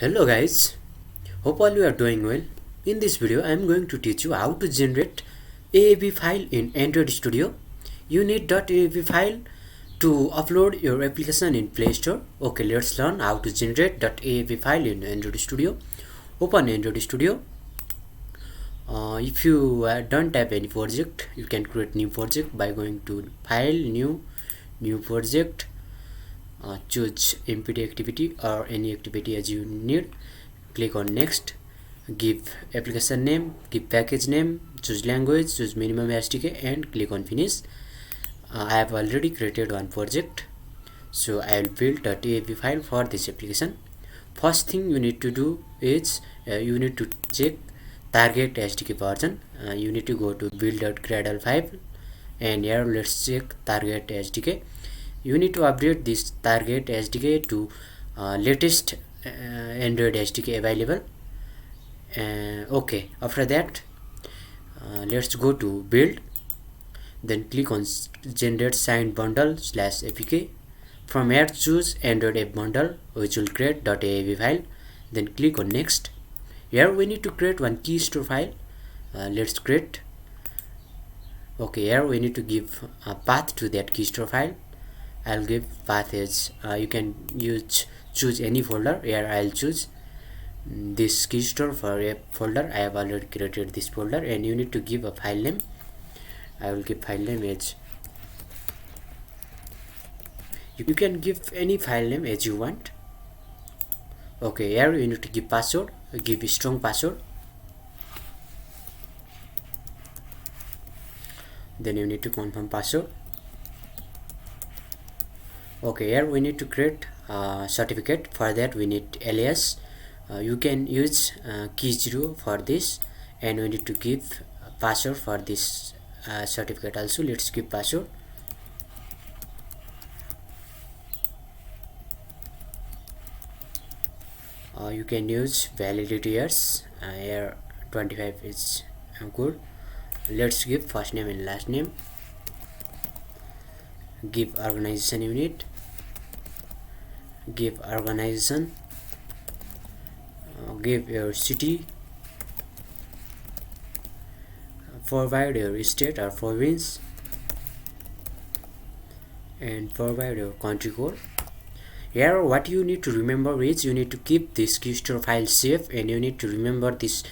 Hello guys, hope all you are doing well. In this video I am going to teach you how to generate AAB file in Android Studio. You need .aab file to upload your application in Play Store. Okay, let's learn how to generate .aab file in Android Studio. Open Android Studio. If you don't have any project, you can create new project by going to File, New Project. Choose empty activity or any activity as you need. Click on next, give application name, give package name, choose language, choose minimum SDK and click on finish. I have already created one project, so I will build a .aab file for this application. First thing you need to do is you need to check target SDK version. You need to go to build.gradle file and here let's check target SDK. You need to update this target SDK to latest Android SDK available. Okay, after that let's go to build, then click on generate signed bundle /apk. From here choose Android app bundle which will create .aab file, then click on next. Here we need to create one key store file. Let's create. Okay, here we need to give a path to that key store file. I'll give path as you can choose any folder. Here I'll choose this key store for a folder. I have already created this folder and you need to give a file name. I will give file name as, you can give any file name as you want. Okay, here you need to give password, give a strong password. Then you need to confirm password. Okay, here we need to create a certificate. For that we need alias. You can use key 0 for this and we need to give password for this certificate also. Let's give password. You can use validity years. Here 25 is good. Let's give first name and last name. Give organization unit, give organization, give your city, provide your state or province and provide your country code. Here what you need to remember is you need to keep this key store file safe and you need to remember this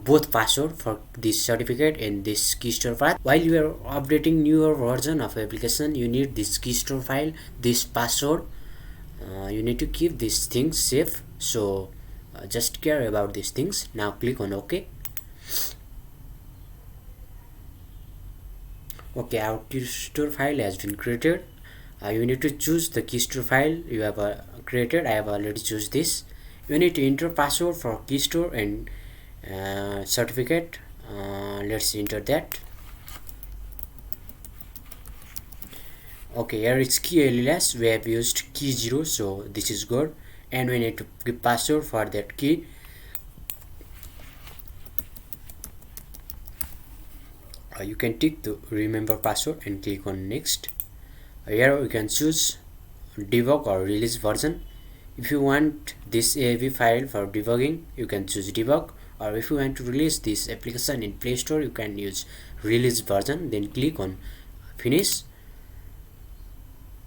both password for this certificate and this key store file. While you are updating newer version of application, you need this key store file, this password. You need to keep these things safe, so just care about these things. Now click on OK. Okay, our key store file has been created. You need to choose the key store file you have created. I have already choose this. You need to enter password for key store and certificate. Let's enter that. Okay, here is key alias. We have used key 0, so this is good, and we need to give password for that key. You can tick to remember password and click on next. Here we can choose debug or release version. If you want this AAB file for debugging, you can choose debug, or if you want to release this application in Play Store, you can use release version, then click on finish.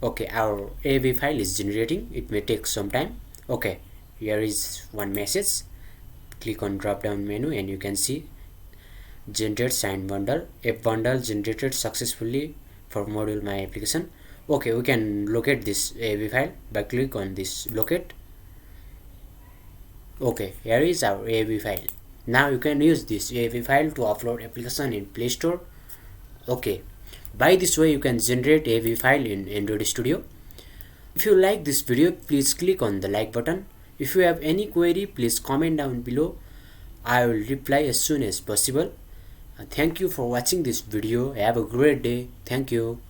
Okay, our AAB file is generating. It may take some time. Okay, here is one message. Click on drop down menu and you can see generate signed bundle. App bundle generated successfully for module my application. Okay, we can locate this AAB file by click on this locate. Okay, here is our AAB file. Now you can use this AAB file to upload application in Play Store. Okay, by this way you can generate AAB file in Android Studio. If you like this video, please click on the like button. If you have any query, please comment down below. I will reply as soon as possible. Thank you for watching this video. Have a great day. Thank you.